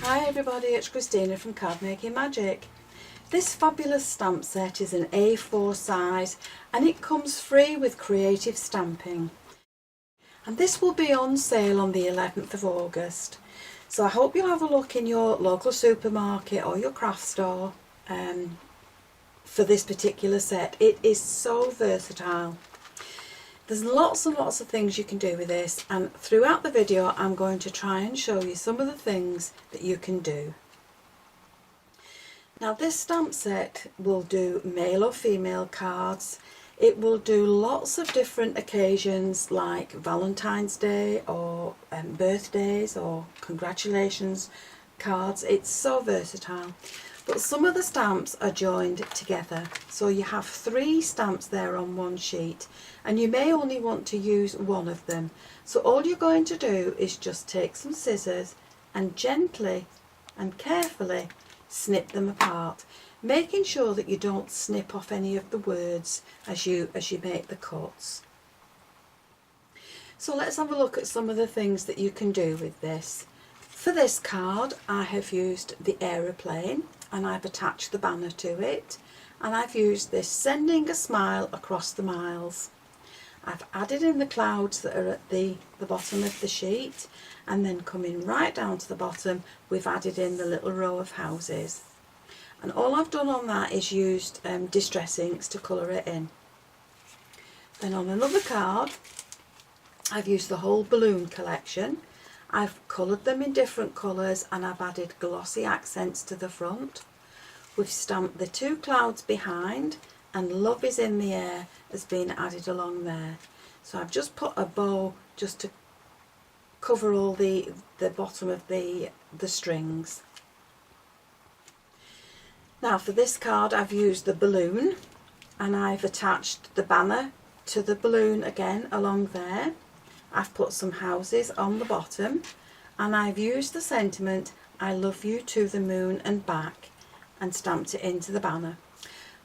Hi everybody, it's Christina from Card Making Magic. This fabulous stamp set is an A4 size and it comes free with creative stamping. And this will be on sale on the 11th of August. So I hope you'll have a look in your local supermarket or your craft store for this particular set. It is so versatile. There's lots and lots of things you can do with this, and throughout the video I'm going to try and show you some of the things that you can do. Now this stamp set will do male or female cards. It will do lots of different occasions like Valentine's Day or birthdays or congratulations cards. It's so versatile. But some of the stamps are joined together, so you have 3 stamps there on one sheet and you may only want to use one of them. So all you're going to do is just take some scissors and gently and carefully snip them apart, making sure that you don't snip off any of the words as you make the cuts. So let's have a look at some of the things that you can do with this. For this card I have used the aeroplane and I've attached the banner to it, and I've used this sending a smile across the miles. I've added in the clouds that are at the bottom of the sheet, and then coming right down to the bottom we've added in the little row of houses. And all I've done on that is used distress inks to colour it in. Then on another card I've used the whole balloon collection. I've coloured them in different colours and I've added glossy accents to the front. We've stamped the 2 clouds behind, and love is in the air has been added along there. So I've just put a bow just to cover all the bottom of the strings. Now for this card I've used the balloon and I've attached the banner to the balloon again along there. I've put some houses on the bottom and I've used the sentiment "I love you to the moon and back" and stamped it into the banner.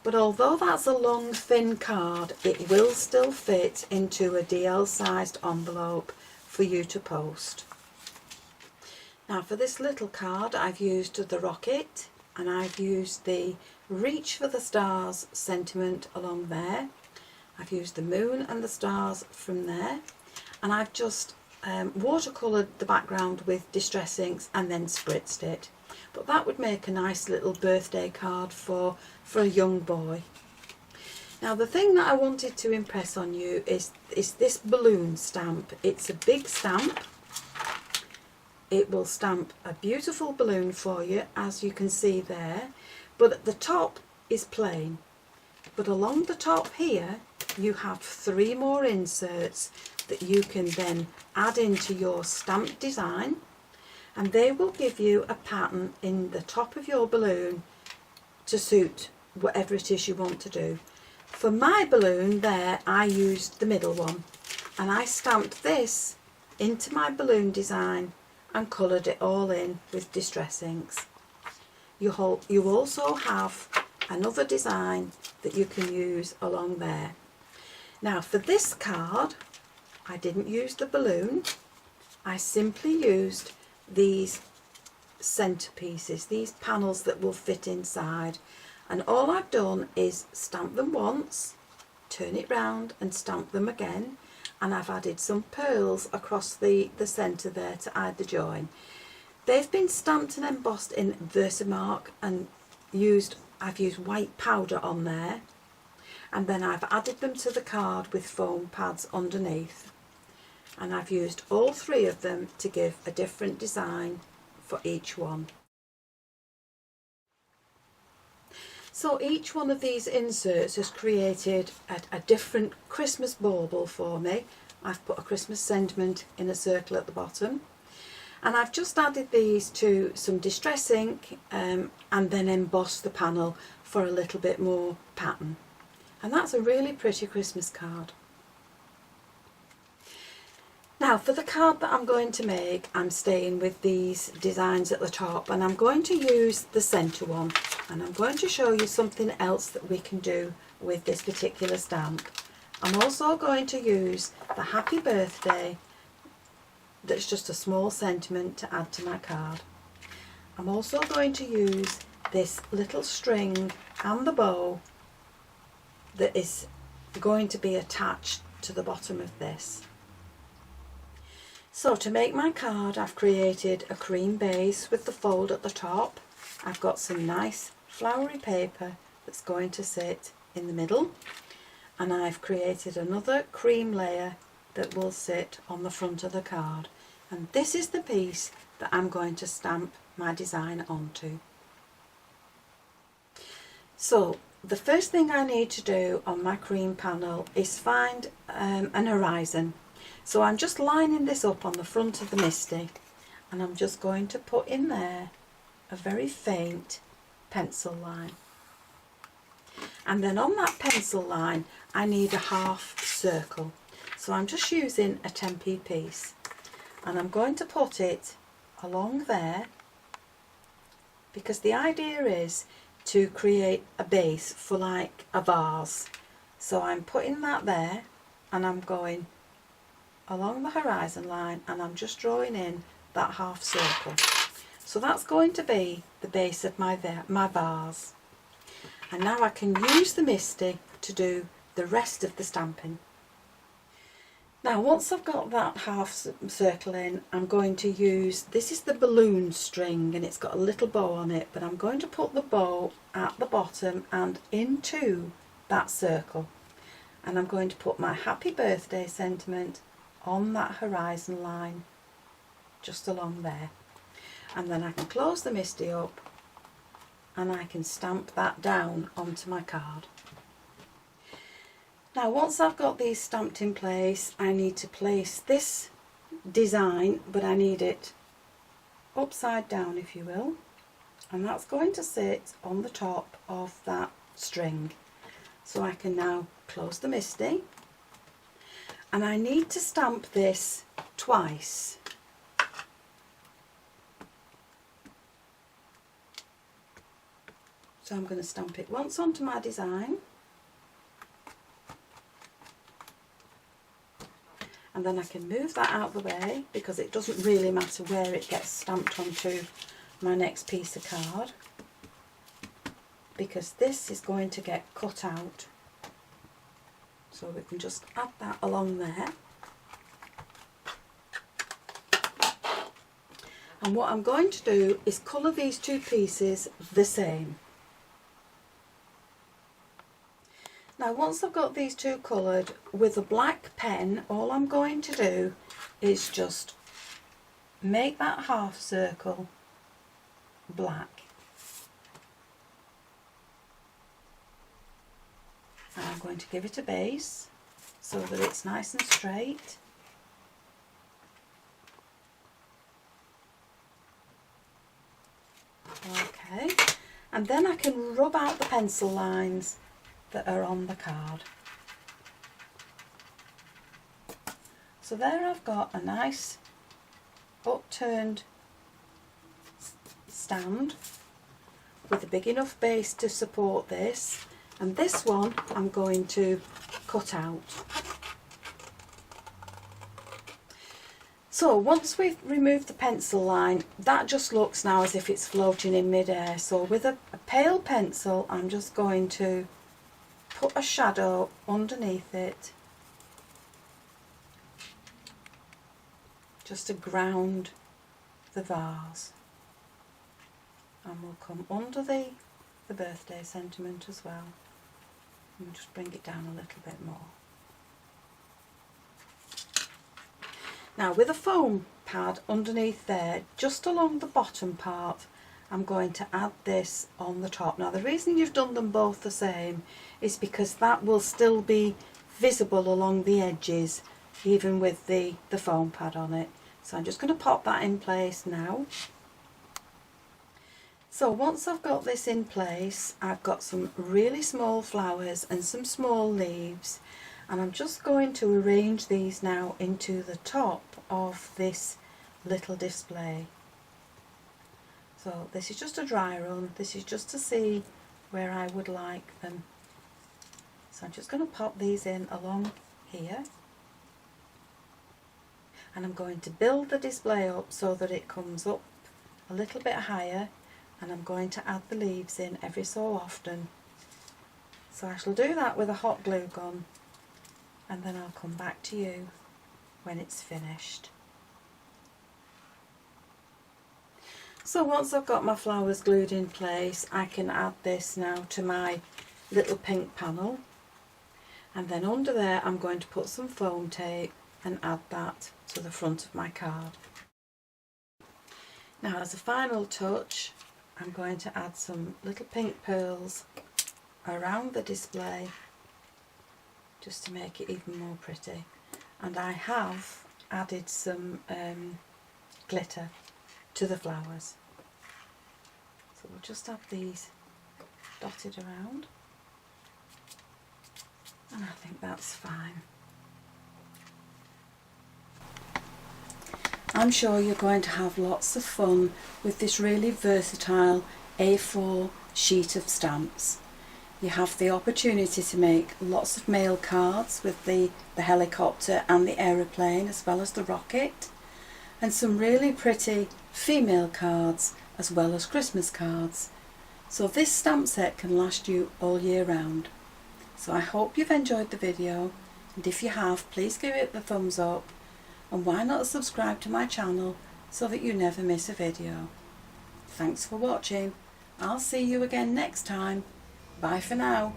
But although that's a long thin card, it will still fit into a DL sized envelope for you to post. Now for this little card I've used the rocket and I've used the reach for the stars sentiment along there. I've used the moon and the stars from there. And I've just watercoloured the background with distress inks and then spritzed it. But that would make a nice little birthday card for a young boy. Now the thing that I wanted to impress on you is this balloon stamp. It's a big stamp. It will stamp a beautiful balloon for you, as you can see there. But at the top is plain. But along the top here you have 3 more inserts that you can then add into your stamp design, and they will give you a pattern in the top of your balloon to suit whatever it is you want to do. For my balloon there I used the middle one and I stamped this into my balloon design and coloured it all in with distress inks. You also have another design that you can use along there. Now for this card I didn't use the balloon, I simply used these centerpieces, these panels that will fit inside, and all I've done is stamp them once, turn it round and stamp them again, and I've added some pearls across the centre there to add the join. They've been stamped and embossed in Versamark and I've used white powder on there, and then I've added them to the card with foam pads underneath. And I've used all 3 of them to give a different design for each one. So each one of these inserts has created a different Christmas bauble for me. I've put a Christmas sentiment in a circle at the bottom, and I've just added these to some distress ink and then embossed the panel for a little bit more pattern. And that's a really pretty Christmas card. Now for the card that I'm going to make, I'm staying with these designs at the top, and I'm going to use the centre one, and I'm going to show you something else that we can do with this particular stamp. I'm also going to use the happy birthday that's just a small sentiment to add to my card. I'm also going to use this little string and the bow that is going to be attached to the bottom of this. So to make my card, I've created a cream base with the fold at the top. I've got some nice flowery paper that's going to sit in the middle, and I've created another cream layer that will sit on the front of the card, and this is the piece that I'm going to stamp my design onto. So the first thing I need to do on my cream panel is find an horizon. So I'm just lining this up on the front of the MISTI, and I'm just going to put in there a very faint pencil line. And then on that pencil line I need a half circle. So I'm just using a 10p piece, and I'm going to put it along there, because the idea is to create a base for like a vase. So I'm putting that there, and I'm going along the horizon line, and I'm just drawing in that half circle. So that's going to be the base of my vase. And now I can use the MISTI to do the rest of the stamping. Now once I've got that half circle in, I'm going to use, this is the balloon string and it's got a little bow on it, but I'm going to put the bow at the bottom and into that circle, and I'm going to put my happy birthday sentiment on that horizon line just along there, and then I can close the MISTI up and I can stamp that down onto my card. Now once I've got these stamped in place, I need to place this design, but I need it upside down, if you will, and that's going to sit on the top of that string. So I can now close the MISTI, and I need to stamp this twice. So I'm going to stamp it once onto my design, and then I can move that out of the way because it doesn't really matter where it gets stamped onto my next piece of card, because this is going to get cut out. So we can just add that along there. And what I'm going to do is colour these two pieces the same. Now once I've got these two coloured with a black pen, all I'm going to do is just make that half circle black. And I'm going to give it a base so that it's nice and straight. Okay, and then I can rub out the pencil lines that are on the card. So there I've got a nice upturned stand with a big enough base to support this, and this one I'm going to cut out. So once we've removed the pencil line, that just looks now as if it's floating in midair. So with a pale pencil, I'm just going to put a shadow underneath it, just to ground the vase, and we'll come under the birthday sentiment as well, and just bring it down a little bit more. Now with a foam pad underneath there, just along the bottom part, I'm going to add this on the top. Now the reason you've done them both the same is because that will still be visible along the edges even with the foam pad on it. So I'm just going to pop that in place now. So once I've got this in place, I've got some really small flowers and some small leaves, and I'm just going to arrange these now into the top of this little display. So this is just a dry run, this is just to see where I would like them. So I'm just going to pop these in along here, and I'm going to build the display up so that it comes up a little bit higher, and I'm going to add the leaves in every so often. So I shall do that with a hot glue gun, and then I'll come back to you when it's finished. So once I've got my flowers glued in place, I can add this now to my little pink panel, and then under there I'm going to put some foam tape and add that to the front of my card. Now, as a final touch, I'm going to add some little pink pearls around the display just to make it even more pretty, and I have added some glitter to the flowers. So we'll just have these dotted around, and I think that's fine. I'm sure you're going to have lots of fun with this really versatile A4 sheet of stamps. You have the opportunity to make lots of mail cards with the helicopter and the aeroplane, as well as the rocket, and some really pretty female cards as well as Christmas cards. So this stamp set can last you all year round. So I hope you've enjoyed the video, and if you have, please give it the thumbs up, and why not subscribe to my channel so that you never miss a video. Thanks for watching. I'll see you again next time. Bye for now.